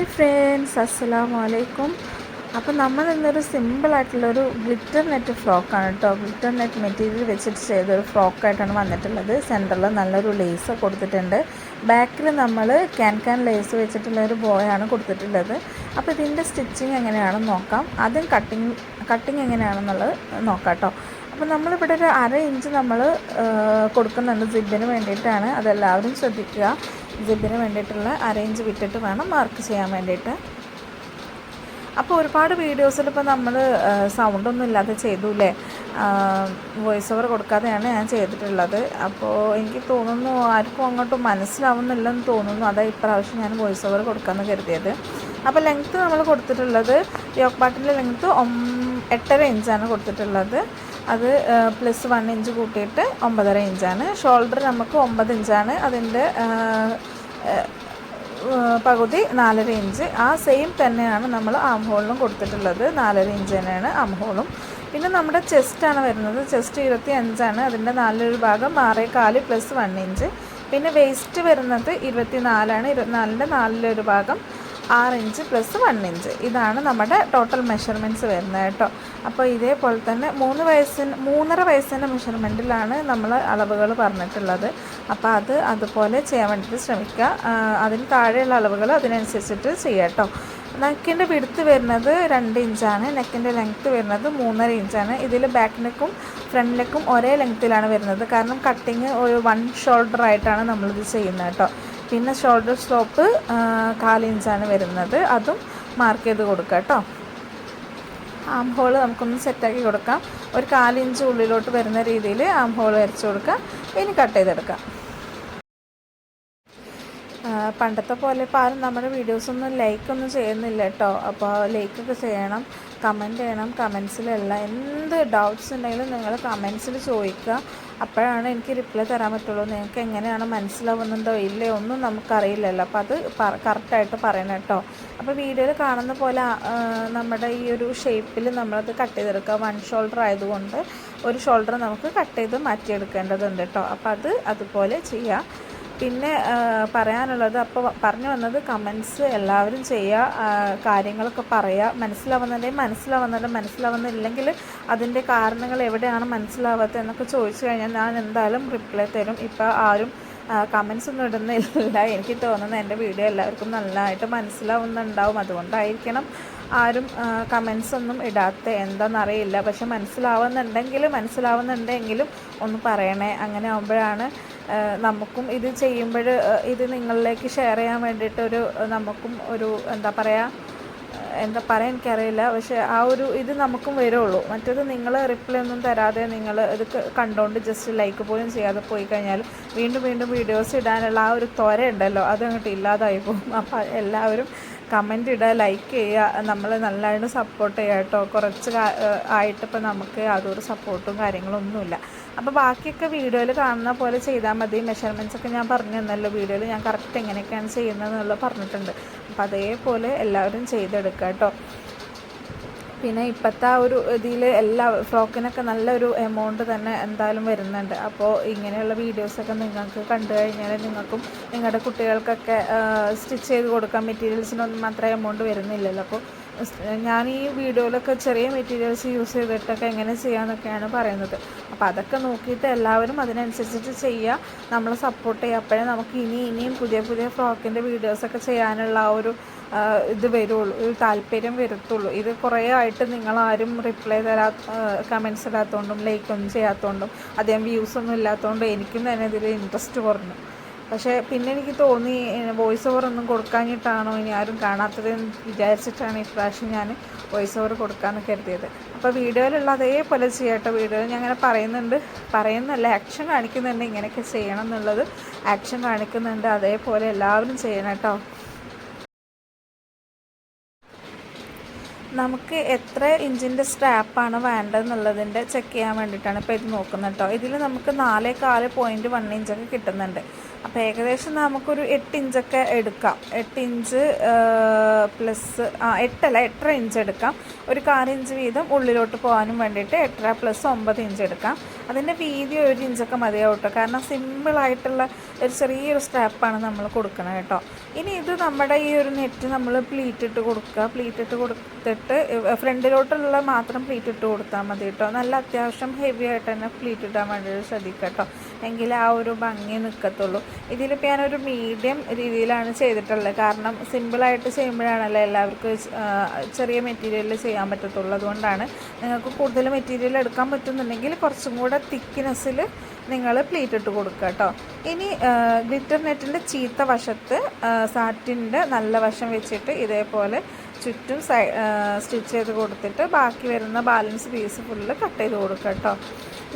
Hi friends, അസ്സലാമു അലൈക്കും. അപ്പോൾ നമ്മൾ ഇന്നൊരു സിമ്പിളായിട്ടുള്ളൊരു ഗ്ലിറ്റർ നെറ്റ് ഫ്രോക്കാണ് കേട്ടോ. ഗ്ലിറ്റർ നെറ്റ് മെറ്റീരിയൽ വെച്ചിട്ട് ചെയ്തൊരു ഫ്രോക്കായിട്ടാണ് വന്നിട്ടുള്ളത്. സെൻറ്ററിൽ നല്ലൊരു ലേസ് കൊടുത്തിട്ടുണ്ട്. ബാക്കിൽ നമ്മൾ ക്യാൻ ലേസ് വെച്ചിട്ടുള്ളൊരു ബോയാണ് കൊടുത്തിട്ടുള്ളത്. അപ്പോൾ ഇതിൻ്റെ സ്റ്റിച്ചിങ് എങ്ങനെയാണെന്ന് നോക്കാം. ആദ്യം കട്ടിങ് എങ്ങനെയാണെന്നുള്ളത് നോക്കാം കേട്ടോ. അപ്പോൾ നമ്മളിവിടെ ഒരു 1/2 ഇഞ്ച് നമ്മൾ കൊടുക്കുന്നുണ്ട് സിബിന് വേണ്ടിയിട്ടാണ്. അതെല്ലാവരും ശ്രദ്ധിക്കുക. സിബിന് വേണ്ടിയിട്ടുള്ള 1/2 ഇഞ്ച് വിട്ടിട്ട് വേണം മാർക്ക് ചെയ്യാൻ വേണ്ടിയിട്ട്. അപ്പോൾ ഒരുപാട് വീഡിയോസിൽ ഇപ്പോൾ നമ്മൾ സൗണ്ടൊന്നും ഇല്ലാതെ ചെയ്തൂലേ, വോയിസ് ഓവർ കൊടുക്കാതെയാണ് ഞാൻ ചെയ്തിട്ടുള്ളത്. അപ്പോൾ എനിക്ക് തോന്നുന്നു ആർക്കും അങ്ങോട്ടും മനസ്സിലാവുന്നില്ലെന്ന് തോന്നുന്നു. അതാ ഇപ്രാവശ്യം ഞാൻ വോയിസ് ഓവർ കൊടുക്കാമെന്ന് കരുതിയത്. അപ്പോൾ ലെങ്ത്ത് നമ്മൾ കൊടുത്തിട്ടുള്ളത് യോക്ക് പാർട്ടിൻ്റെ ലെങ്ത്ത് 8.5 ഇഞ്ചാണ് കൊടുത്തിട്ടുള്ളത്. അത് പ്ലസ് 1 ഇഞ്ച് കൂട്ടിയിട്ട് 9.5 ഇഞ്ചാണ്. ഷോൾഡർ നമുക്ക് 9 ഇഞ്ചാണ്. അതിൻ്റെ പകുതി 4.5 ഇഞ്ച്. ആ സെയിം തന്നെയാണ് നമ്മൾ ആം ഹോളിലും കൊടുത്തിട്ടുള്ളത്. 4.5 ഇഞ്ച് തന്നെയാണ് ആം ഹോളും. പിന്നെ നമ്മുടെ ചെസ്റ്റാണ് വരുന്നത്. ചെസ്റ്റ് 25ആണ്. അതിൻ്റെ 4 ഭാഗം 6.25 പ്ലസ് 1 ഇഞ്ച്. പിന്നെ വേസ്റ്റ് വരുന്നത് 24ആണ്. 24ൻ്റെ 4 ഭാഗം 6 ഇഞ്ച് പ്ലസ് 1 ഇഞ്ച്. ഇതാണ് നമ്മുടെ ടോട്ടൽ മെഷർമെൻറ്റ്സ് വരുന്നത് കേട്ടോ. അപ്പോൾ ഇതേപോലെ തന്നെ 3.5 വയസ്സിൻ്റെ മെഷർമെൻറ്റിലാണ് നമ്മൾ അളവുകൾ പറഞ്ഞിട്ടുള്ളത്. അപ്പോൾ അതുപോലെ ചെയ്യാൻ വേണ്ടിയിട്ട് ശ്രമിക്കുക. അതിന് താഴെയുള്ള അളവുകൾ അതിനനുസരിച്ചിട്ട് ചെയ്യാം കേട്ടോ. നെക്കിൻ്റെ വിഡ്ത്ത് വരുന്നത് 2 ഇഞ്ചാണ്. നെക്കിൻ്റെ ലെങ്ത്ത് വരുന്നത് 3.5 ഇഞ്ചാണ്. ഇതിൽ ബാക്ക് നെക്കും ഫ്രണ്ട് നെക്കും ഒരേ ലെങ്ത്തിലാണ് വരുന്നത്. കാരണം കട്ടിങ് ഒരു 1 ഷോൾഡർ ആയിട്ടാണ് നമ്മളിത് ചെയ്യുന്നത് കേട്ടോ. പിന്നെ ഷോൾഡർ സ്ലോപ്പ് 1/4 ഇഞ്ചാണ് വരുന്നത്. അതും മാർക്ക് ചെയ്ത് കൊടുക്കുക കേട്ടോ. ആം ഹോൾ നമുക്കൊന്ന് സെറ്റാക്കി കൊടുക്കാം. ഒരു 1/4 ഇഞ്ച് ഉള്ളിലോട്ട് വരുന്ന രീതിയിൽ ആം ഹോൾ വരച്ച് കൊടുക്കാം. ഇനി കട്ട് ചെയ്തെടുക്കാം. പണ്ടത്തെ പോലെ ഇപ്പോൾ ആരും നമ്മുടെ വീഡിയോസൊന്നും ലൈക്കൊന്നും ചെയ്യുന്നില്ല കേട്ടോ. അപ്പോൾ ലൈക്കൊക്കെ ചെയ്യണം, കമൻറ്റ് ചെയ്യണം. കമൻസിലുള്ള എന്ത് ഡൗട്ട്സ് ഉണ്ടെങ്കിലും നിങ്ങൾ കമൻസിൽ ചോദിക്കുക. അപ്പോഴാണ് എനിക്ക് റിപ്ലൈ തരാൻ പറ്റുള്ളൂ. നിങ്ങൾക്ക് എങ്ങനെയാണ് മനസ്സിലാവുന്നുണ്ടോ ഇല്ലയോ ഒന്നും നമുക്കറിയില്ലല്ലോ. അപ്പോൾ അത് കറക്റ്റായിട്ട് പറയണം കേട്ടോ. അപ്പോൾ വീഡിയോയിൽ കാണുന്ന പോലെ നമ്മുടെ ഈ ഒരു ഷേപ്പിൽ നമ്മളത് കട്ട് ചെയ്തെടുക്കുക. 1 ഷോൾഡർ ആയതുകൊണ്ട് ഒരു ഷോൾഡർ നമുക്ക് കട്ട് ചെയ്ത് മാറ്റിയെടുക്കേണ്ടതുണ്ട് കേട്ടോ. അപ്പോൾ അതുപോലെ ചെയ്യുക. പിന്നെ പറയാനുള്ളത്, അപ്പോൾ പറഞ്ഞു വന്നത് കമൻസ് എല്ലാവരും ചെയ്യുക, കാര്യങ്ങളൊക്കെ പറയുക. മനസ്സിലാവുന്നില്ലെങ്കിൽ അതിൻ്റെ കാരണങ്ങൾ എവിടെയാണ് മനസ്സിലാവാത്തത് എന്നൊക്കെ ചോദിച്ചു കഴിഞ്ഞാൽ ഞാൻ എന്തായാലും റിപ്ലൈ തരും. ഇപ്പോൾ ആരും കമൻസ് ഒന്നും ഇടുന്നില്ല. എനിക്ക് തോന്നുന്നത് എൻ്റെ വീഡിയോ എല്ലാവർക്കും നല്ലതായിട്ട് മനസ്സിലാവുന്നുണ്ടാവും. അതുകൊണ്ടായിരിക്കണം ആരും കമൻസ് ഒന്നും ഇടാത്ത, എന്താണെന്നറിയില്ല. പക്ഷെ മനസ്സിലാവുന്നുണ്ടെങ്കിലും ഒന്ന് പറയണേ. അങ്ങനെ ആകുമ്പോഴാണ് നമുക്കും ഇത് ചെയ്യുമ്പോൾ ഇത് നിങ്ങളിലേക്ക് ഷെയർ ചെയ്യാൻ വേണ്ടിയിട്ടൊരു നമുക്കും ഒരു എന്താ പറയുക എനിക്കറിയില്ല. പക്ഷേ ഇത് നമുക്കും വരുള്ളൂ. മറ്റേത് നിങ്ങൾ റിപ്ലൈ ഒന്നും തരാതെ നിങ്ങൾ ഇത് കണ്ടുകൊണ്ട് ജസ്റ്റ് ലൈക്ക് പോലും ചെയ്യാതെ പോയി കഴിഞ്ഞാൽ വീണ്ടും വീഡിയോസ് ഇടാനുള്ള ആ ഒരു ത്വര ഉണ്ടല്ലോ, അതങ്ങോട്ട് ഇല്ലാതായി പോകും. അപ്പോൾ എല്ലാവരും കമൻറ്റ് ഇടുക, ലൈക്ക് ചെയ്യുക, നമ്മൾ നല്ലതായിട്ട് സപ്പോർട്ട് ചെയ്യുക കേട്ടോ. കുറച്ച് ആയിട്ടിപ്പോൾ നമുക്ക് യാതൊരു സപ്പോർട്ടും കാര്യങ്ങളൊന്നുമില്ല. അപ്പോൾ ബാക്കിയൊക്കെ വീഡിയോയിൽ കാണുന്ന പോലെ ചെയ്താൽ മതി. മെഷർമെൻറ്റ്സൊക്കെ ഞാൻ പറഞ്ഞു തന്നല്ലോ വീഡിയോയിൽ. ഞാൻ കറക്റ്റ് എങ്ങനെയൊക്കെയാണ് ചെയ്യുന്നതെന്നുള്ളത് പറഞ്ഞിട്ടുണ്ട്. അപ്പോൾ അതേപോലെ എല്ലാവരും ചെയ്തെടുക്കുക കേട്ടോ. പിന്നെ ഇപ്പോഴത്തെ ആ ഒരു ഇതിൽ എല്ലാ ഫ്രോക്കിനൊക്കെ നല്ലൊരു എമൗണ്ട് തന്നെ എന്തായാലും വരുന്നുണ്ട്. അപ്പോൾ ഇങ്ങനെയുള്ള വീഡിയോസൊക്കെ നിങ്ങൾക്ക് കണ്ടു കഴിഞ്ഞാൽ നിങ്ങൾക്കും നിങ്ങളുടെ കുട്ടികൾക്കൊക്കെ സ്റ്റിച്ച് ചെയ്ത് കൊടുക്കാം. മെറ്റീരിയൽസിനൊന്നും അത്ര എമൗണ്ട് വരുന്നില്ലല്ലോ. അപ്പോൾ ഞാൻ ഈ വീഡിയോയിലൊക്കെ ചെറിയ മെറ്റീരിയൽസ് യൂസ് ചെയ്തിട്ടൊക്കെ എങ്ങനെ ചെയ്യാമെന്നൊക്കെയാണ് പറയുന്നത്. അപ്പോൾ അതൊക്കെ നോക്കിയിട്ട് എല്ലാവരും അതിനനുസരിച്ചിട്ട് ചെയ്യുക, നമ്മളെ സപ്പോർട്ട് ചെയ്യുക. അപ്പോഴേ നമുക്ക് ഇനിയും പുതിയ ഫ്രോക്കിൻ്റെ വീഡിയോസൊക്കെ ചെയ്യാനുള്ള ആ ഒരു ഇത് വരുള്ളൂ, ഒരു താല്പര്യം വരത്തുള്ളൂ. ഇത് കുറേ ആയിട്ട് നിങ്ങളാരും റിപ്ലൈ കമൻസ് ഇടാത്തതുകൊണ്ടും ലൈക്കൊന്നും ചെയ്യാത്തതുകൊണ്ടും അധികം വ്യൂസൊന്നും ഇല്ലാത്തതുകൊണ്ടും എനിക്കും തന്നെ ഇതിൽ ഇൻട്രസ്റ്റ് കുറഞ്ഞു. പക്ഷേ പിന്നെ എനിക്ക് തോന്നി വോയിസ് ഓവർ ഒന്നും കൊടുക്കാഞ്ഞിട്ടാണോ ഇനി ആരും കാണാത്തതെന്ന് വിചാരിച്ചിട്ടാണ് ഇപ്രാവശ്യം ഞാൻ വോയിസ് ഓവർ കൊടുക്കാമെന്ന് കരുതിയത്. അപ്പോൾ വീഡിയോയിലുള്ള അതേപോലെ ചെയ്യട്ടോ. വീഡിയോയിൽ ഞാൻ അങ്ങനെ പറയുന്നല്ല, ആക്ഷൻ കാണിക്കുന്നുണ്ട്. ഇങ്ങനെയൊക്കെ ചെയ്യണം എന്നുള്ളത് ആക്ഷൻ കാണിക്കുന്നുണ്ട്. അതേപോലെ എല്ലാവരും ചെയ്യണം കേട്ടോ. നമുക്ക് എത്ര ഇഞ്ചിൻ്റെ സ്ട്രാപ്പാണ് വേണ്ടതെന്നുള്ളതിൻ്റെ ചെക്ക് ചെയ്യാൻ വേണ്ടിയിട്ടാണ് ഇപ്പോൾ ഇത് നോക്കുന്നത് കേട്ടോ. ഇതിൽ നമുക്ക് 4.1 ഇഞ്ചൊക്കെ കിട്ടുന്നുണ്ട്. അപ്പോൾ ഏകദേശം നമുക്കൊരു 8 ഇഞ്ചൊക്കെ എടുക്കാം. 8 ഇഞ്ച് പ്ലസ് 8.5 ഇഞ്ച് എടുക്കാം. ഒരു 1/4 ഇഞ്ച് വീതം ഉള്ളിലോട്ട് പോകാനും വേണ്ടിയിട്ട് 8.5 പ്ലസ് 9 ഇഞ്ച് എടുക്കാം. അതിൻ്റെ വീതി 1 ഇഞ്ചൊക്കെ മതിയാവും കേട്ടോ. കാരണം സിമ്പിളായിട്ടുള്ള ഒരു ചെറിയൊരു സ്ട്രാപ്പാണ് നമ്മൾ കൊടുക്കണം കേട്ടോ. ഇനി ഇത് നമ്മുടെ ഈ ഒരു നെറ്റ് നമ്മൾ പ്ലീറ്റ് ഇട്ട് കൊടുക്കുക. പ്ലീറ്റ് ഇട്ട് കൊടുത്തിട്ട് ഫ്രണ്ടിലോട്ടുള്ള മാത്രം പ്ലീറ്റ് ഇട്ട് കൊടുത്താൽ മതി കേട്ടോ. നല്ല അത്യാവശ്യം ഹെവി ആയിട്ട് തന്നെ പ്ലീറ്റ് ഇടാൻ വേണ്ടിയിട്ട് ശ്രദ്ധിക്കുക കേട്ടോ. എങ്കിലേ ആ ഒരു ഭംഗി നിൽക്കത്തുള്ളൂ. ഇതിലിപ്പോൾ ഞാനൊരു മീഡിയം രീതിയിലാണ് ചെയ്തിട്ടുള്ളത്. കാരണം സിമ്പിളായിട്ട് ചെയ്യുമ്പോഴാണല്ലോ എല്ലാവർക്കും ചെറിയ മെറ്റീരിയലിൽ ചെയ്യാൻ പറ്റത്തുള്ളൂ. അതുകൊണ്ടാണ്. നിങ്ങൾക്ക് കൂടുതൽ മെറ്റീരിയൽ എടുക്കാൻ പറ്റുന്നുണ്ടെങ്കിൽ കുറച്ചും കൂടെ തിക്നെസ്സിൽ നിങ്ങൾ പ്ലീറ്റ് ഇട്ട് കൊടുക്കുക കേട്ടോ. ഇനി ഗ്ലിറ്റർ നെറ്റിൻ്റെ ചീത്ത വശത്ത് സാറ്റിൻ്റെ നല്ല വശം വെച്ചിട്ട് ഇതേപോലെ ചുറ്റും സ്റ്റിച്ച് ചെയ്ത് കൊടുത്തിട്ട് ബാക്കി വരുന്ന ബാലൻസ് പീസ് ഫുള്ള് കട്ട് ചെയ്ത് കൊടുക്കുക കേട്ടോ.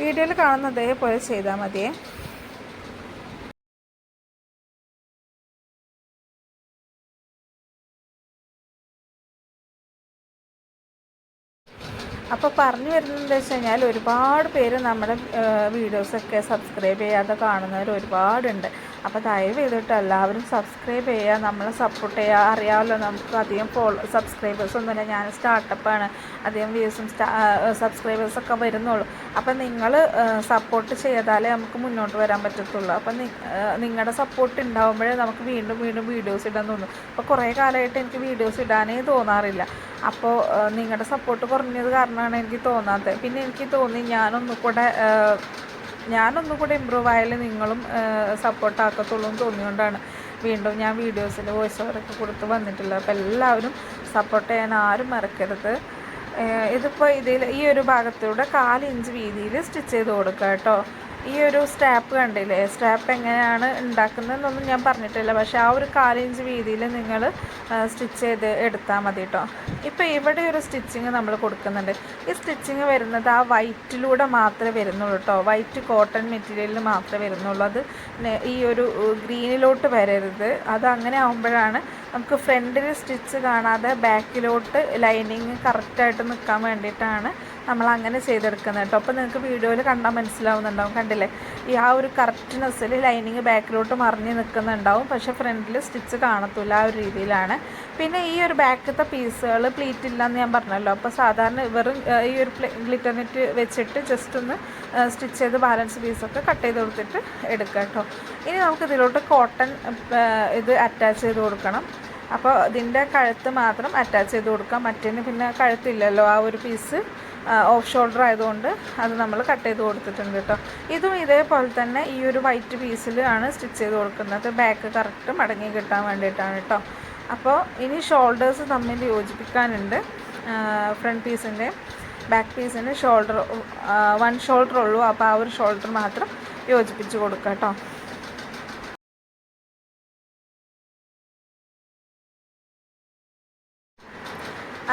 വീഡിയോയിൽ കാണുന്ന അതേപോലെ ചെയ്താൽ മതിയേ. അപ്പോൾ പറഞ്ഞു വരുന്നത് എന്താ വെച്ച് കഴിഞ്ഞാൽ ഒരുപാട് പേര് നമ്മുടെ വീഡിയോസൊക്കെ സബ്സ്ക്രൈബ് ചെയ്യാതെ കാണുന്നവർ ഒരുപാടുണ്ട്. അപ്പോൾ ദയവ് ചെയ്തിട്ട് എല്ലാവരും സബ്സ്ക്രൈബ് ചെയ്യുക, നമ്മളെ സപ്പോർട്ട് ചെയ്യുക. അറിയാമല്ലോ നമുക്ക് അധികം സബ്സ്ക്രൈബേഴ്സൊന്നുമില്ല. ഞാൻ സ്റ്റാർട്ടപ്പാണ്, അധികം വ്യൂസും സബ്സ്ക്രൈബേഴ്സൊക്കെ വരുന്നുള്ളൂ. അപ്പം നിങ്ങൾ സപ്പോർട്ട് ചെയ്താലേ നമുക്ക് മുന്നോട്ട് വരാൻ പറ്റത്തുള്ളൂ. അപ്പം നിങ്ങളുടെ സപ്പോർട്ട് ഉണ്ടാകുമ്പോഴേ നമുക്ക് വീണ്ടും വീണ്ടും വീഡിയോസ് ഇടാൻ തോന്നും. അപ്പോൾ കുറേ കാലമായിട്ട് എനിക്ക് വീഡിയോസ് ഇടാനേ തോന്നാറില്ല. അപ്പോൾ നിങ്ങളുടെ സപ്പോർട്ട് കുറഞ്ഞത് കാരണമാണ് എനിക്ക് തോന്നാത്തത്. പിന്നെ എനിക്ക് തോന്നി ഞാനൊന്നുകൂടെ ഇമ്പ്രൂവ് ആയാലും നിങ്ങളും സപ്പോർട്ടാക്കത്തുള്ളൂ എന്ന് തോന്നിയോണ്ടാണ് വീണ്ടും ഞാൻ വീഡിയോസിൽ വോയിസ് ഓവറൊക്കെ കൊടുത്ത് വന്നിട്ടുള്ളത്. അപ്പോൾ എല്ലാവരും സപ്പോർട്ട് ചെയ്യാൻ ആരും മറക്കരുത്. ഇതിപ്പോൾ ഈ ഒരു ഭാഗത്തൂടെ 1/4 ഇഞ്ച് വീതിയിൽ സ്റ്റിച്ച് ചെയ്ത് കൊടുക്കുക കേട്ടോ. ഈ ഒരു സ്റ്റാപ്പ് കണ്ടില്ലേ, സ്റ്റാപ്പ് എങ്ങനെയാണ് ഉണ്ടാക്കുന്നതെന്നൊന്നും ഞാൻ പറഞ്ഞിട്ടില്ല. പക്ഷേ ആ ഒരു 1/4 ഇഞ്ച് വീതിയിൽ നിങ്ങൾ സ്റ്റിച്ച് ചെയ്ത് എടുത്താൽ മതി കേട്ടോ. ഇപ്പോൾ ഇവിടെ ഒരു സ്റ്റിച്ചിങ് നമ്മൾ കൊടുക്കുന്നുണ്ട്. ഈ സ്റ്റിച്ചിങ് വരുന്നത് ആ വൈറ്റിലൂടെ മാത്രമേ വരുന്നുള്ളൂ കേട്ടോ. വൈറ്റ് കോട്ടൺ മെറ്റീരിയലിൽ മാത്രമേ വരുന്നുള്ളൂ. അത് ഈ ഒരു ഗ്രീനിലോട്ട് വരരുത്. അത് അങ്ങനെ ആകുമ്പോഴാണ് നമുക്ക് ഫ്രണ്ടിൽ സ്റ്റിച്ച് കാണാതെ ബാക്കിലോട്ട് ലൈനിങ് കറക്റ്റായിട്ട് നിൽക്കാൻ വേണ്ടിയിട്ടാണ് നമ്മൾ അങ്ങനെ ചെയ്തെടുക്കുന്നത് കേട്ടോ. അപ്പോൾ നിങ്ങൾക്ക് വീഡിയോയിൽ കണ്ടാൽ മനസ്സിലാവുന്നുണ്ടാവും. കണ്ടില്ലേ, ഈ ആ ഒരു കറക്റ്റ്നെസ്സിൽ ലൈനിങ് ബാക്കിലോട്ട് മറിഞ്ഞ് നിൽക്കുന്നുണ്ടാവും. പക്ഷേ ഫ്രണ്ടിൽ സ്റ്റിച്ച് കാണത്തില്ല. ആ ഒരു രീതിയിലാണ്. പിന്നെ ഈ ഒരു ബാക്കത്തെ പീസുകൾ പ്ലീറ്റ് ഇല്ലയെന്ന് ഞാൻ പറഞ്ഞല്ലോ. അപ്പോൾ സാധാരണ വെറും ഈ ഒരു ഗ്ലിറ്റർ നെറ്റ് വെച്ചിട്ട് ജസ്റ്റ് ഒന്ന് സ്റ്റിച്ച് ചെയ്ത് ബാലൻസ് പീസൊക്കെ കട്ട് ചെയ്ത് കൊടുത്തിട്ട് എടുക്കുക കേട്ടോ. ഇനി നമുക്ക് ഇതിലോട്ട് കോട്ടൺ ഇത് അറ്റാച്ച് ചെയ്ത് കൊടുക്കണം. അപ്പോൾ ഇതിൻ്റെ കഴുത്ത് മാത്രം അറ്റാച്ച് ചെയ്ത് കൊടുക്കാം. മറ്റേന് പിന്നെ കഴുത്തില്ലല്ലോ. ആ ഒരു പീസ് ഓഫ് ഷോൾഡർ ആയതുകൊണ്ട് അത് നമ്മൾ കട്ട് ചെയ്ത് കൊടുത്തിട്ടുണ്ട് കേട്ടോ. ഇതും ഇതേപോലെ തന്നെ ഈ ഒരു വൈറ്റ് പീസിലാണ് സ്റ്റിച്ച് ചെയ്ത് കൊടുക്കുന്നത്. ബാക്ക് കറക്റ്റ് മടങ്ങി കിട്ടാൻ വേണ്ടിയിട്ടാണ് കേട്ടോ. അപ്പോൾ ഇനി ഷോൾഡേഴ്സ് തമ്മിൽ യോജിപ്പിക്കാനുണ്ട്. ഫ്രണ്ട് പീസിൻ്റെ ബാക്ക് പീസിന് 1 ഷോൾഡർ ഉള്ളൂ. അപ്പോൾ ആ ഒരു ഷോൾഡർ മാത്രം യോജിപ്പിച്ച് കൊടുക്കുക കേട്ടോ.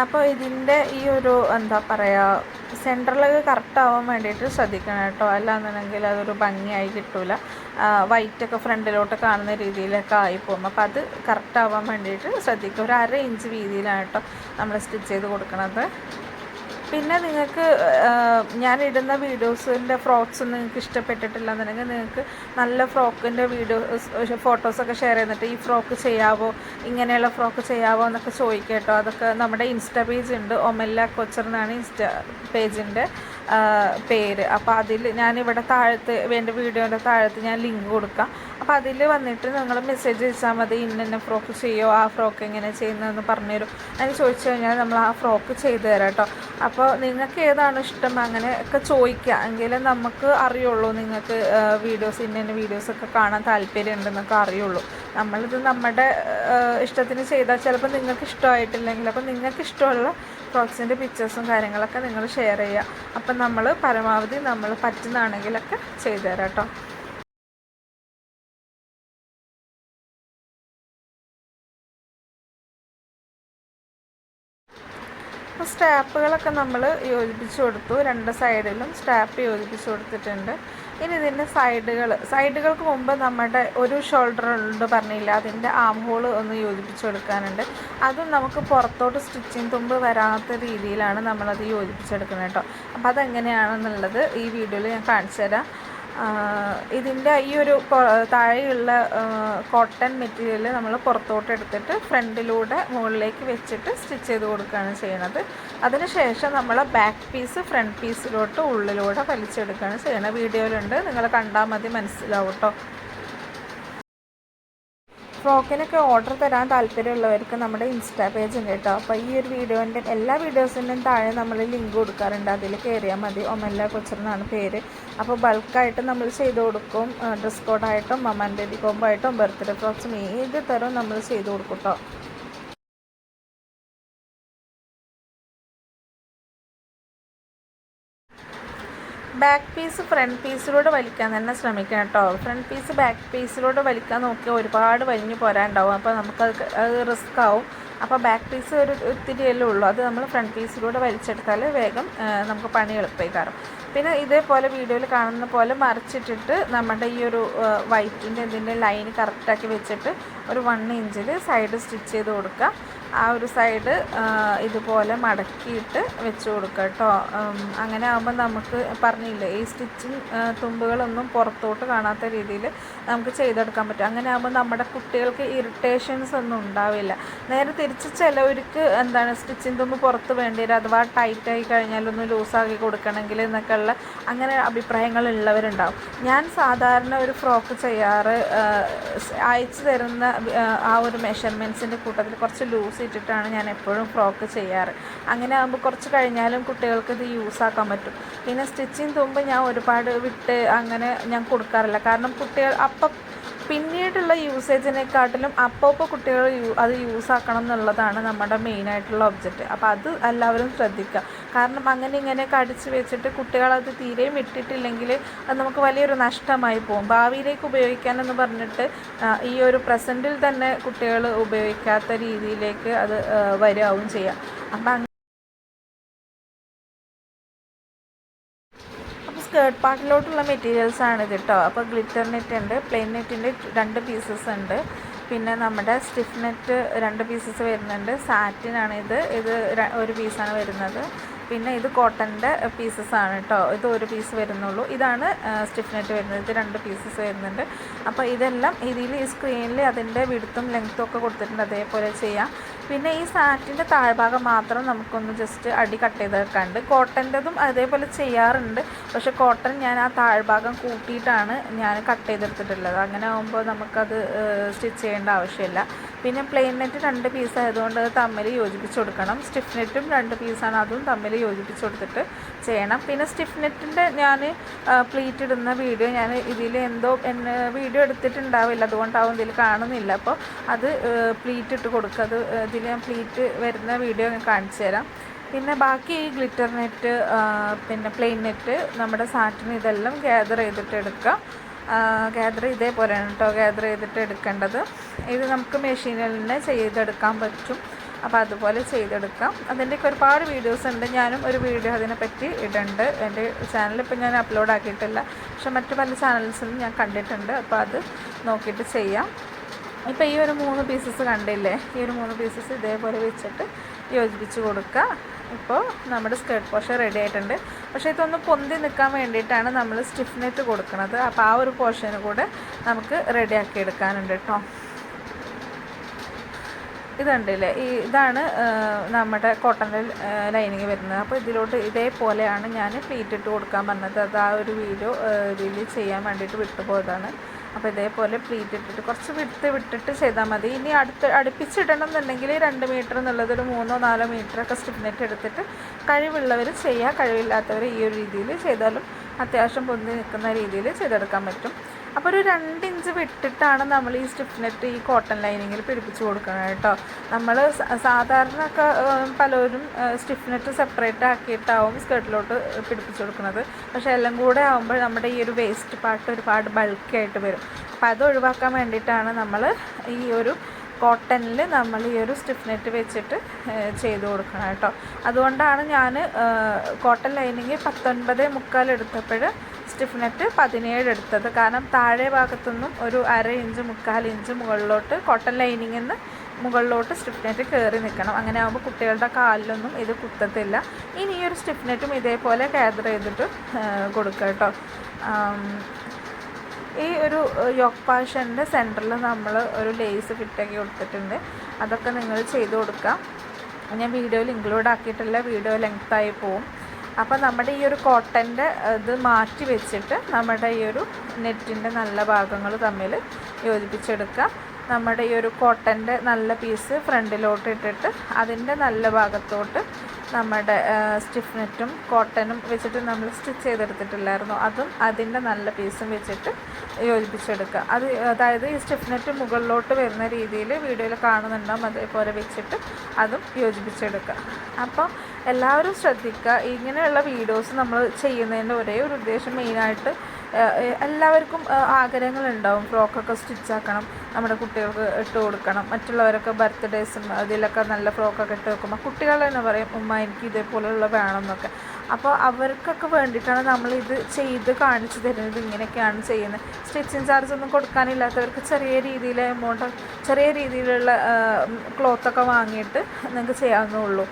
അപ്പോൾ ഇതിൻ്റെ ഈ ഒരു എന്താ പറയുക സെൻറ്ററിലൊക്കെ കറക്റ്റ് ആവാൻ വേണ്ടിയിട്ട് ശ്രദ്ധിക്കണം കേട്ടോ. അല്ലാന്നുണ്ടെങ്കിൽ അതൊരു ഭംഗിയായി കിട്ടില്ല. വൈറ്റൊക്കെ ഫ്രണ്ടിലോട്ട് കാണുന്ന രീതിയിലൊക്കെ ആയിപ്പോകും. അപ്പോൾ അത് കറക്റ്റ് ആവാൻ വേണ്ടിയിട്ട് ശ്രദ്ധിക്കുക. ഒരു 1/2 ഇഞ്ച് വീതിയിലാണ് കേട്ടോ നമ്മൾ സ്റ്റിച്ച് ചെയ്ത് കൊടുക്കുന്നത്. പിന്നെ നിങ്ങൾക്ക് ഞാനിടുന്ന വീഡിയോസിൻ്റെ ഫ്രോക്സ് നിങ്ങൾക്ക് ഇഷ്ടപ്പെട്ടിട്ടില്ല എന്നുണ്ടെങ്കിൽ നിങ്ങൾക്ക് നല്ല ഫ്രോക്കിൻ്റെ ഫോട്ടോസൊക്കെ ഷെയർ ചെയ്തിട്ട് ഈ ഫ്രോക്ക് ചെയ്യാവോ, ഇങ്ങനെയുള്ള ഫ്രോക്ക് ചെയ്യാവോ എന്നൊക്കെ ചോദിക്കുക കേട്ടോ. അതൊക്കെ നമ്മുടെ ഇൻസ്റ്റാ പേജ് ഉണ്ട്, ഒമെല്ല കൊച്ചർ എന്നാണ് ഇൻസ്റ്റാ പേജിൻ്റെ പേര്. അപ്പോൾ അതിൽ ഞാനിവിടെ താഴത്ത് എൻ്റെ വീഡിയോൻ്റെ താഴത്ത് ഞാൻ ലിങ്ക് കൊടുക്കാം. അപ്പോൾ അതിൽ വന്നിട്ട് നിങ്ങൾ മെസ്സേജ് അയച്ചാൽ മതി. ഇന്ന ഫ്രോക്ക് ചെയ്യുമോ, ആ ഫ്രോക്ക് എങ്ങനെ ചെയ്യുന്നതെന്ന് പറഞ്ഞുതരും. അതിന് ചോദിച്ചു കഴിഞ്ഞാൽ നമ്മൾ ആ ഫ്രോക്ക് ചെയ്തു തരാം കേട്ടോ. അപ്പോൾ നിങ്ങൾക്ക് ഏതാണ് ഇഷ്ടം അങ്ങനെയൊക്കെ ചോദിക്കുക. എങ്കിലും നമുക്ക് അറിയുള്ളൂ നിങ്ങൾക്ക് ഇന്ന വീഡിയോസൊക്കെ കാണാൻ താല്പര്യം ഉണ്ടെന്നൊക്കെ അറിയുള്ളൂ. നമ്മളിത് നമ്മുടെ ഇഷ്ടത്തിന് ചെയ്താൽ ചിലപ്പോൾ നിങ്ങൾക്ക് ഇഷ്ടമായിട്ടില്ലെങ്കിൽ അപ്പോൾ നിങ്ങൾക്ക് ഇഷ്ടമുള്ള ഫ്രോക്സിൻ്റെ പിക്ചേഴ്സും കാര്യങ്ങളൊക്കെ നിങ്ങൾ ഷെയർ ചെയ്യുക. അപ്പം നമ്മൾ പരമാവധി നമ്മൾ പറ്റുന്നതാണെങ്കിലൊക്കെ ചെയ്തു തരാം കേട്ടോ. അപ്പോൾ സ്റ്റാപ്പുകളൊക്കെ നമ്മൾ യോജിപ്പിച്ച് കൊടുത്തു. 2 സൈഡിലും സ്റ്റാപ്പ് യോജിപ്പിച്ച് കൊടുത്തിട്ടുണ്ട്. ഇനി ഇതിൻ്റെ സൈഡുകൾക്ക് മുമ്പ് നമ്മുടെ ഒരു ഷോൾഡർ ഉണ്ട് പറഞ്ഞില്ല, അതിൻ്റെ ആം ഹോൾ ഒന്ന് യോജിപ്പിച്ച് കൊടുക്കാനുണ്ട്. അതും നമുക്ക് പുറത്തോട്ട് സ്റ്റിച്ചിങ് തുമ്പ് വരാത്ത രീതിയിലാണ് നമ്മളത് യോജിപ്പിച്ചെടുക്കുന്നത് കേട്ടോ. അപ്പോൾ അതെങ്ങനെയാണെന്നുള്ളത് ഈ വീഡിയോയിൽ ഞാൻ കാണിച്ചു തരാം. ഇതിൻ്റെ ഈ ഒരു താഴെയുള്ള കോട്ടൺ മെറ്റീരിയൽ നമ്മൾ പുറത്തോട്ട് എടുത്തിട്ട് ഫ്രണ്ടിലൂടെ മുകളിലേക്ക് വെച്ചിട്ട് സ്റ്റിച്ച് ചെയ്ത് കൊടുക്കുകയാണ് ചെയ്യുന്നത്. അതിനുശേഷം നമ്മൾ ബാക്ക് പീസ് ഫ്രണ്ട് പീസിലോട്ട് ഉള്ളിലൂടെ വലിച്ചെടുക്കുകയാണ് ചെയ്യുന്നത്. വീഡിയോയിലുണ്ട്, നിങ്ങൾ കണ്ടാൽ മതി, മനസ്സിലാവും കേട്ടോ. ഫ്രോക്കിനൊക്കെ ഓർഡർ തരാൻ താല്പര്യമുള്ളവർക്ക് നമ്മുടെ ഇൻസ്റ്റാ പേജ് ഉണ്ട് കേട്ടോ. അപ്പോൾ ഈ ഒരു വീഡിയോൻ്റെ എല്ലാ വീഡിയോസിൻ്റെയും താഴെ നമ്മൾ ലിങ്ക് കൊടുക്കാറുണ്ട്, അതിൽ കയറിയാൽ മതി. ഒമല്ല കൊച്ചർ എന്നാണ് പേര്. അപ്പോൾ ബൾക്കായിട്ട് നമ്മൾ ചെയ്ത് കൊടുക്കും. ഡ്രസ് കോഡായിട്ടും മമ്മ ആൻഡ് ബേബി കോംബോ ആയിട്ടും ബർത്ത്ഡേ ഫ്രോക്സും ഏത് തരവും നമ്മൾ ചെയ്ത് കൊടുക്കും കേട്ടോ. ബാക്ക് പീസ് ഫ്രണ്ട് പീസിലൂടെ വലിക്കാൻ തന്നെ ശ്രമിക്കണം കേട്ടോ. ഫ്രണ്ട് പീസ് ബാക്ക് പീസിലൂടെ വലിക്കാൻ നോക്കിയാൽ ഒരുപാട് വലിഞ്ഞു പോരാണ്ടാവും. അപ്പോൾ അത് റിസ്ക് ആവും. അപ്പോൾ ബാക്ക് പീസ് ഒരു ഇത്തിരിയല്ലേ ഉള്ളൂ, അത് നമ്മൾ ഫ്രണ്ട് പീസിലൂടെ വലിച്ചെടുത്താൽ വേഗം നമുക്ക് പണി എളുപ്പമായിക്കാറും. പിന്നെ ഇതേപോലെ വീഡിയോയിൽ കാണുന്ന പോലെ മറിച്ചിട്ടിട്ട് നമ്മുടെ ഈ ഒരു വൈറ്റിൻ്റെ ഇതിൻ്റെ ലൈൻ കറക്റ്റാക്കി വെച്ചിട്ട് ഒരു 1 ഇഞ്ചിൽ സൈഡ് സ്റ്റിച്ച് ചെയ്ത് കൊടുക്കുക. ആ ഒരു സൈഡ് ഇതുപോലെ മടക്കിയിട്ട് വെച്ച് കൊടുക്കുക കേട്ടോ. അങ്ങനെ ആകുമ്പോൾ നമുക്ക് പറഞ്ഞില്ലേ, ഈ സ്റ്റിച്ചിങ് തുമ്പുകളൊന്നും പുറത്തോട്ട് കാണാത്ത രീതിയിൽ നമുക്ക് ചെയ്തെടുക്കാൻ പറ്റും. അങ്ങനെ ആകുമ്പോൾ നമ്മുടെ കുട്ടികൾക്ക് ഇറിറ്റേഷൻസ് ഒന്നും ഉണ്ടാവില്ല. നേരെ തിരിച്ച് ചിലവർക്ക് എന്താണ് സ്റ്റിച്ചിങ് തുമ്പ് പുറത്ത് വേണ്ടി വരും, അഥവാ ടൈറ്റായി കഴിഞ്ഞാലൊന്ന് ലൂസാക്കി കൊടുക്കണമെങ്കിൽ എന്നൊക്കെ ഉള്ള അങ്ങനെ അഭിപ്രായങ്ങളുള്ളവരുണ്ടാവും. ഞാൻ സാധാരണ ഒരു ഫ്രോക്ക് ചെയ്യാറ് അയച്ചു തരുന്ന ആ ഒരു മെഷർമെൻറ്റ്സിൻ്റെ കൂട്ടത്തിൽ കുറച്ച് ലൂസ് ഇട്ടിട്ടാണ് ഞാൻ എപ്പോഴും ഫ്രോക്ക് ചെയ്യാറ്. അങ്ങനെ ആകുമ്പോൾ കുറച്ച് കഴിഞ്ഞാലും കുട്ടികൾക്ക് ഇത് യൂസാക്കാൻ പറ്റും. പിന്നെ സ്റ്റിച്ചിങ് തുമ്പ് ഞാൻ ഒരുപാട് വിട്ട് അങ്ങനെ ഞാൻ കൊടുക്കാറില്ല. കാരണം കുട്ടികൾ അപ്പം പിന്നീടുള്ള യൂസേജിനെക്കാട്ടിലും അപ്പോൾ കുട്ടികൾ അത് യൂസാക്കണം എന്നുള്ളതാണ് നമ്മുടെ മെയിനായിട്ടുള്ള ഒബ്ജക്റ്റ്. അപ്പോൾ അത് എല്ലാവരും ശ്രദ്ധിക്കുക. കാരണം അങ്ങനെ ഇങ്ങനെയൊക്കെ അടിച്ച് വെച്ചിട്ട് കുട്ടികളത് തീരെയും വിട്ടിട്ടില്ലെങ്കിൽ അത് നമുക്ക് വലിയൊരു നഷ്ടമായി പോകും. ഭാവിയിലേക്ക് ഉപയോഗിക്കാനെന്ന് പറഞ്ഞിട്ട് ഈ ഒരു പ്രസൻറ്റിൽ തന്നെ കുട്ടികൾ ഉപയോഗിക്കാത്ത രീതിയിലേക്ക് അത് വരികയും ചെയ്യാം. അപ്പം സ്കേർട്ട് പാർട്ടിലോട്ടുള്ള മെറ്റീരിയൽസാണ് ഇത് കേട്ടോ. അപ്പോൾ ഗ്ലിറ്റർ നെറ്റ് ഉണ്ട്, പ്ലെയിൻ നെറ്റിൻ്റെ 2 പീസസ് ഉണ്ട്, പിന്നെ നമ്മുടെ സ്റ്റിഫ് നെറ്റ് 2 പീസസ് വരുന്നുണ്ട്. സാറ്റിനാണ് ഇത് 1 പീസാണ് വരുന്നത്. പിന്നെ ഇത് കോട്ടൻ്റെ പീസസ്സാണ് കേട്ടോ. ഇത് 1 പീസ് വരുന്നുള്ളൂ. ഇതാണ് സ്റ്റിഫ് നെറ്റ് വരുന്നത്. ഇത് 2 പീസസ് വരുന്നുണ്ട്. അപ്പോൾ ഇതെല്ലാം ഇതിൽ ഈ സ്ക്രീനിൽ അതിൻ്റെ വിഡ്ത്തും ലെങ്ത്തും ഒക്കെ കൊടുത്തിട്ടുണ്ട്, അതേപോലെ ചെയ്യാം. പിന്നെ ഈ സാറ്റിൻ്റെ താഴ്ഭാഗം മാത്രം നമുക്കൊന്ന് ജസ്റ്റ് അടി കട്ട് ചെയ്ത് വെക്കാണ്ട്. കോട്ടൻ്റെതും അതേപോലെ ചെയ്യാറുണ്ട്, പക്ഷേ കോട്ടൺ ഞാൻ ആ താഴ്ഭാഗം കൂട്ടിയിട്ടാണ് ഞാൻ കട്ട് ചെയ്തെടുത്തിട്ടുള്ളത്. അങ്ങനെ ആകുമ്പോൾ നമുക്കത് സ്റ്റിച്ച് ചെയ്യേണ്ട ആവശ്യമില്ല. പിന്നെ പ്ലെയിൻ നെറ്റ് 2 പീസ് ആയതുകൊണ്ട് അത് തമ്മിൽ യോജിപ്പിച്ച് കൊടുക്കണം. സ്റ്റിഫ് നെറ്റും 2 പീസാണ്, അതും തമ്മിൽ യോജിപ്പിച്ച് കൊടുത്തിട്ട് ചെയ്യണം. പിന്നെ സ്റ്റിഫ് നെറ്റിൻ്റെ ഞാൻ പ്ലീറ്റ് ഇടുന്ന വീഡിയോ ഞാൻ ഇതിൽ വീഡിയോ എടുത്തിട്ടുണ്ടാവില്ല, അതുകൊണ്ടാവും ഇതിൽ കാണുന്നില്ല. അപ്പോൾ അത് പ്ലീറ്റ് ഇട്ട് കൊടുക്കുക. അത് ഇതിൽ ഞാൻ പ്ലീറ്റ് വരുന്ന വീഡിയോ ഞാൻ കാണിച്ചു തരാം. പിന്നെ ബാക്കി ഈ ഗ്ലിറ്റർ നെറ്റ് പിന്നെ പ്ലെയിൻ നെറ്റ് നമ്മുടെ സാറ്റിന് ഇതെല്ലാം ഗ്യാദർ ചെയ്തിട്ട് എടുക്കുക. ഗ്യാദർ ഇതേപോലെയാണ് കേട്ടോ ഗ്യാദർ ചെയ്തിട്ട് എടുക്കേണ്ടത്. ഇത് നമുക്ക് മെഷീനിൽ തന്നെ ചെയ്തെടുക്കാൻ പറ്റും. അപ്പോൾ അതുപോലെ ചെയ്തെടുക്കാം. അതിൻ്റെയൊക്കെ ഒരുപാട് വീഡിയോസ് ഉണ്ട്. ഞാനും ഒരു വീഡിയോ അതിനെപ്പറ്റി ഇടുന്നുണ്ട്. എൻ്റെ ചാനലിൽ ഇപ്പോൾ ഞാൻ അപ്ലോഡ് ആക്കിയിട്ടില്ല, പക്ഷെ മറ്റു പല ചാനൽസിലും ഞാൻ കണ്ടിട്ടുണ്ട്. അപ്പോൾ അത് നോക്കിയിട്ട് ചെയ്യാം. ഇപ്പോൾ ഈ ഒരു 3 പീസസ് കണ്ടില്ലേ, ഈ ഒരു 3 പീസസ് ഇതേപോലെ വെച്ചിട്ട് യോജിപ്പിച്ച് കൊടുക്കുക. ഇപ്പോൾ നമ്മുടെ സ്കേർട്ട് പോർഷൻ റെഡി ആയിട്ടുണ്ട്. പക്ഷേ ഇതൊന്ന് പൊന്തി നിൽക്കാൻ വേണ്ടിയിട്ടാണ് നമ്മൾ സ്റ്റിഫ് നെറ്റ് കൊടുക്കുന്നത്. അപ്പോൾ ആ ഒരു പോർഷന് കൂടെ നമുക്ക് റെഡിയാക്കി എടുക്കാനുണ്ട് കേട്ടോ. ഇതുണ്ടല്ലേ, ഇതാണ് നമ്മുടെ കോട്ടൻ്റെ ലൈനിങ് വരുന്നത്. അപ്പോൾ ഇതിലോട്ട് ഇതേപോലെയാണ് ഞാൻ പ്ലീറ്റ് ഇട്ട് കൊടുക്കാൻ പറഞ്ഞത്. അത് ആ ഒരു വീഡിയോ ഇതിൽ ചെയ്യാൻ വേണ്ടിയിട്ട് വിട്ടുപോയതാണ്. അപ്പോൾ ഇതേപോലെ പ്ലീറ്റ് ഇട്ടിട്ട് കുറച്ച് വിട്ടിട്ട് ചെയ്താൽ മതി. ഇനി അടുപ്പിച്ചിടണം എന്നുണ്ടെങ്കിൽ 2 മീറ്റർ എന്നുള്ളത് ഒരു 3-4 മീറ്ററൊക്കെ സ്റ്റിഫ് നെറ്റ് എടുത്തിട്ട് കഴിവുള്ളവർ ചെയ്യുക, കഴിവില്ലാത്തവർ ഈ ഒരു രീതിയിൽ ചെയ്താലും അത്യാവശ്യം പൊന്തി നിൽക്കുന്ന രീതിയിൽ ചെയ്തെടുക്കാൻ പറ്റും. അപ്പോൾ ഒരു 2 ഇഞ്ച് വിട്ടിട്ടാണ് നമ്മൾ ഈ സ്റ്റിഫ് നെറ്റ് ഈ കോട്ടൺ ലൈനിങ്ങിൽ പിടിപ്പിച്ച് കൊടുക്കുന്നത് കേട്ടോ. നമ്മൾ സാധാരണ ഒക്കെ പലരും സ്റ്റിഫ് നെറ്റ് സെപ്പറേറ്റ് ആക്കിയിട്ടാവും സ്കേർട്ടിലോട്ട് പിടിപ്പിച്ച് കൊടുക്കുന്നത്. പക്ഷേ എല്ലാം കൂടെ ആകുമ്പോൾ നമ്മുടെ ഈ ഒരു വേസ്റ്റ് പാർട്ട് ഒരുപാട് ബൾക്കായിട്ട് വരും. അപ്പോൾ അത് ഒഴിവാക്കാൻ വേണ്ടിയിട്ടാണ് നമ്മൾ ഈ ഒരു കോട്ടണിൽ നമ്മൾ ഈ ഒരു സ്റ്റിഫ് നെറ്റ് വെച്ചിട്ട് ചെയ്ത് കൊടുക്കണം കേട്ടോ. അതുകൊണ്ടാണ് ഞാൻ കോട്ടൺ ലൈനിങ് 19.25 എടുത്തപ്പോൾ സ്റ്റിഫ് നെറ്റ് 17 എടുത്തത്. കാരണം താഴെ ഭാഗത്തുനിന്നും ഒരു 1/2 ഇഞ്ച് 1/4 ഇഞ്ച് മുകളിലോട്ട് കോട്ടൺ ലൈനിങ്ങിൽ നിന്ന് മുകളിലോട്ട് സ്റ്റിഫ് നെറ്റ് കയറി നിൽക്കണം. അങ്ങനെ ആകുമ്പോൾ കുട്ടികളുടെ കാലിലൊന്നും ഇത് കുത്തത്തില്ല. ഇനി ഈ ഒരു സ്റ്റിഫ് നെറ്റും ഇതേപോലെ ഗ്യാദർ ചെയ്തിട്ട് കൊടുക്കുക കേട്ടോ. ഈ ഒരു യോക്ക് പാഷൻ്റെ സെൻറ്ററിൽ നമ്മൾ ഒരു ലേസ് ഫിറ്റാക്കി കൊടുത്തിട്ടുണ്ട്. അതൊക്കെ നിങ്ങൾ ചെയ്ത് കൊടുക്കാം. ഞാൻ വീഡിയോയിൽ ഇൻക്ലൂഡ് ആക്കിയിട്ടില്ല, വീഡിയോ ലെങ്ത്തായി പോവും. അപ്പോൾ നമ്മുടെ ഈ ഒരു കോട്ടൻ്റെ ഇത് മാറ്റി വെച്ചിട്ട് നമ്മുടെ ഈ ഒരു നെറ്റിൻ്റെ നല്ല ഭാഗങ്ങൾ തമ്മിൽ യോജിപ്പിച്ചെടുക്കുക. നമ്മുടെ ഈ ഒരു കോട്ടൻ്റെ നല്ല പീസ് ഫ്രണ്ടിലോട്ട് ഇട്ടിട്ട് അതിൻ്റെ നല്ല ഭാഗത്തോട്ട് നമ്മുടെ സ്റ്റിഫ് നെറ്റും കോട്ടനും വെച്ചിട്ട് നമ്മൾ സ്റ്റിച്ച് ചെയ്തെടുത്തിട്ടില്ലായിരുന്നു, അതും അതിൻ്റെ നല്ല പീസും വെച്ചിട്ട് യോജിപ്പിച്ചെടുക്കുക. അതായത് ഈ സ്റ്റിഫ് നെറ്റ് മുകളിലോട്ട് വരുന്ന രീതിയിൽ വീഡിയോയിൽ കാണുന്നുണ്ടാകും, അതേപോലെ വെച്ചിട്ട് അതും യോജിപ്പിച്ചെടുക്കുക. അപ്പോൾ എല്ലാവരും ശ്രദ്ധിക്കുക. ഇങ്ങനെയുള്ള വീഡിയോസ് നമ്മൾ ചെയ്യുന്നതിൻ്റെ ഒരേ ഒരു ഉദ്ദേശം മെയിനായിട്ട് എല്ലാവർക്കും ആഗ്രഹങ്ങളുണ്ടാവും. ഫ്രോക്കൊക്കെ സ്റ്റിച്ചാക്കണം, നമ്മുടെ കുട്ടികൾക്ക് ഇട്ട് കൊടുക്കണം. മറ്റുള്ളവരൊക്കെ ബർത്ത്ഡേസും അതിലൊക്കെ നല്ല ഫ്രോക്കൊക്കെ ഇട്ട് വെക്കുമ്പോൾ കുട്ടികൾ തന്നെ പറയും, ഉമ്മ എനിക്ക് ഇതേപോലെയുള്ള വേണം എന്നൊക്കെ. അപ്പോൾ അവർക്കൊക്കെ വേണ്ടിയിട്ടാണ് നമ്മളിത് ചെയ്ത് കാണിച്ചു തരുന്നത്. ഇങ്ങനെയൊക്കെയാണ് ചെയ്യുന്നത്. സ്റ്റിച്ചിങ് ചാർജ് ഒന്നും കൊടുക്കാനില്ലാത്തവർക്ക് ചെറിയ രീതിയിൽ എമൗണ്ട്, ചെറിയ രീതിയിലുള്ള ക്ലോത്തൊക്കെ വാങ്ങിയിട്ട് നിങ്ങൾക്ക് ചെയ്യാവുന്നേ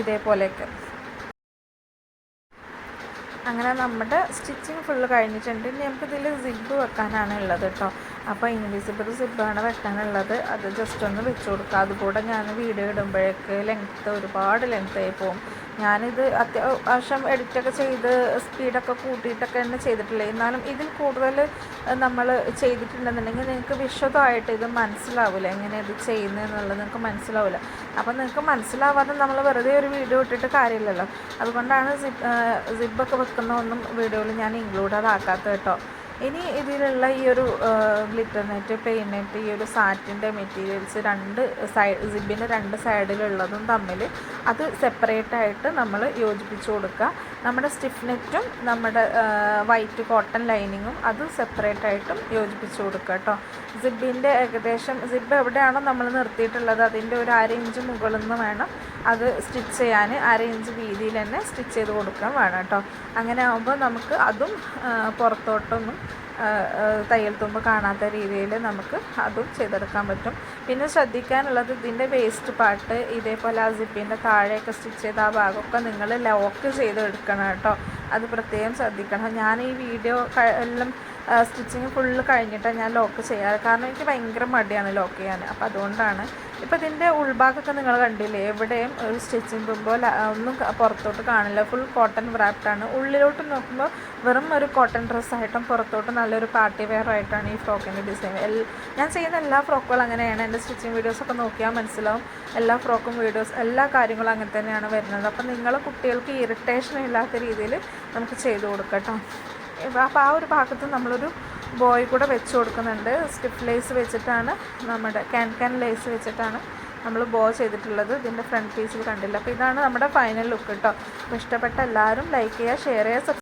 ഇതേപോലെയൊക്കെ. അങ്ങനെ നമ്മുടെ സ്റ്റിച്ചിങ് ഫുള്ള് കഴിഞ്ഞിട്ടുണ്ട്. ഇനി നമുക്കിതിൽ സിബ്ബ് വെക്കാനാണ് ഉള്ളത് കേട്ടോ. അപ്പോൾ ഇൻവിസിബിൾ സിബ്ബാണ് വെക്കാനുള്ളത്. അത് ജസ്റ്റ് ഒന്ന് വെച്ച് കൊടുക്കുക. അതുകൂടെ ഞാൻ വീഡിയോ ഇടുമ്പോഴേക്ക് ഒരുപാട് ലെങ്ത്തായി പോകും. ഞാനിത് അത്യാവശ്യം എഡിറ്റൊക്കെ ചെയ്ത് സ്പീഡൊക്കെ കൂട്ടിയിട്ടൊക്കെ തന്നെ ചെയ്തിട്ടില്ല. എന്നാലും ഇതിൽ കൂടുതൽ നമ്മൾ ചെയ്തിട്ടുണ്ടെന്നുണ്ടെങ്കിൽ നിങ്ങൾക്ക് വിശദമായിട്ട് ഇത് മനസ്സിലാവില്ല, എങ്ങനെ ഇത് ചെയ്യുന്നതെന്നുള്ളത് നിങ്ങൾക്ക് മനസ്സിലാവില്ല. അപ്പം നിങ്ങൾക്ക് മനസ്സിലാവാതെ നമ്മൾ വെറുതെ ഒരു വീഡിയോ ഇട്ടിട്ട് കാര്യമില്ലല്ലോ. അതുകൊണ്ടാണ് സിബ്ബൊക്കെ വെക്കുന്നതൊന്നും വീഡിയോയിൽ ഞാൻ ഇൻക്ലൂഡ് ആക്കാത്തത് കേട്ടോ. ഇനി ഇതിലുള്ള ഈ ഒരു ഗ്ലിറ്റർ നെറ്റ്, പെയിൻ നെറ്റ്, ഈ ഒരു സാറ്റിൻ്റെ മെറ്റീരിയൽസ് സിബിൻ്റെ രണ്ട് സൈഡിലുള്ളതും തമ്മിൽ അത് സെപ്പറേറ്റായിട്ട് നമ്മൾ യോജിപ്പിച്ച് കൊടുക്കുക. നമ്മുടെ സ്റ്റിഫ് നെറ്റും നമ്മുടെ വൈറ്റ് കോട്ടൺ ലൈനിങ്ങും അത് സെപ്പറേറ്റായിട്ടും യോജിപ്പിച്ച് കൊടുക്കുക കേട്ടോ. സിബിൻ്റെ ഏകദേശം സിബ് എവിടെയാണോ നമ്മൾ നിർത്തിയിട്ടുള്ളത് അതിൻ്റെ ഒരു 1/2 ഇഞ്ച് മുകളിൽ നിന്ന് വേണം അത് സ്റ്റിച്ച് ചെയ്യാൻ. 1/2 ഇഞ്ച് വീതിയിൽ തന്നെ സ്റ്റിച്ച് ചെയ്ത് കൊടുക്കാൻ വേണം കേട്ടോ. അങ്ങനെ ആകുമ്പോൾ നമുക്ക് അതും പുറത്തോട്ടൊന്നും തയ്യൽ തുമ്പ് കാണാത്ത രീതിയിൽ നമുക്ക് അതും ചെയ്തെടുക്കാൻ പറ്റും. പിന്നെ ശ്രദ്ധിക്കാനുള്ളത് ഇതിൻ്റെ വേസ്റ്റ് പാർട്ട് ഇതേപോലെ ആ സിബിൻ്റെ താഴെയൊക്കെ സ്റ്റിച്ച് ചെയ്ത ആ ഭാഗമൊക്കെ നിങ്ങൾ ലോക്ക് ചെയ്തെടുക്കണം കേട്ടോ. അത് പ്രത്യേകം ശ്രദ്ധിക്കണം. ഞാൻ ഈ വീഡിയോ എല്ലാം സ്റ്റിച്ചിങ് ഫുള്ള് കഴിഞ്ഞിട്ടാണ് ഞാൻ ലോക്ക് ചെയ്യാറ്. കാരണം എനിക്ക് ഭയങ്കര മടിയാണ് ലോക്ക് ചെയ്യാൻ. അപ്പോൾ അതുകൊണ്ടാണ്. ഇപ്പോൾ ഇതിൻ്റെ ഉൾഭാഗമൊക്കെ നിങ്ങൾ കണ്ടില്ലേ, എവിടെയും ഒരു സ്റ്റിച്ചിങ് തുമ്പോൾ ഒന്നും പുറത്തോട്ട് കാണില്ല. ഫുൾ കോട്ടൺ വ്രാപ്ഡാണ്. ഉള്ളിലോട്ട് നോക്കുമ്പോൾ വെറും ഒരു കോട്ടൺ ഡ്രസ്സായിട്ടും പുറത്തോട്ട് നല്ലൊരു പാർട്ടി വെയർ ആയിട്ടാണ് ഈ ഫ്രോക്കിൻ്റെ ഡിസൈൻ. ഞാൻ ചെയ്യുന്ന എല്ലാ ഫ്രോക്കുകളും അങ്ങനെയാണ്. എൻ്റെ സ്റ്റിച്ചിങ് വീഡിയോസൊക്കെ നോക്കിയാൽ മനസ്സിലാവും. എല്ലാ ഫ്രോക്കും വീഡിയോസ് എല്ലാ കാര്യങ്ങളും അങ്ങനെ തന്നെയാണ് വരുന്നത്. അപ്പം നിങ്ങളെ കുട്ടികൾക്ക് ഇറിറ്റേഷൻ ഇല്ലാത്ത രീതിയിൽ നമുക്ക് ചെയ്ത് കൊടുക്കാം കേട്ടോ. അപ്പോൾ ആ ഒരു ഭാഗത്ത് നമ്മളൊരു ബോയ് കൂടെ വെച്ച് കൊടുക്കുന്നുണ്ട്. സ്റ്റിഫ് ലേസ് വെച്ചിട്ടാണ്, നമ്മുടെ ക്യാൻ ലേസ് വെച്ചിട്ടാണ് നമ്മൾ ബോ ചെയ്തിട്ടുള്ളത്. ഇതിൻ്റെ ഫ്രണ്ട് പീസിൽ കണ്ടില്ല. അപ്പോൾ ഇതാണ് നമ്മുടെ ഫൈനൽ ലുക്ക് കേട്ടോ. അപ്പോൾ ഇഷ്ടപ്പെട്ട എല്ലാവരും ലൈക്ക് ചെയ്യുക, ഷെയർ ചെയ്യുക,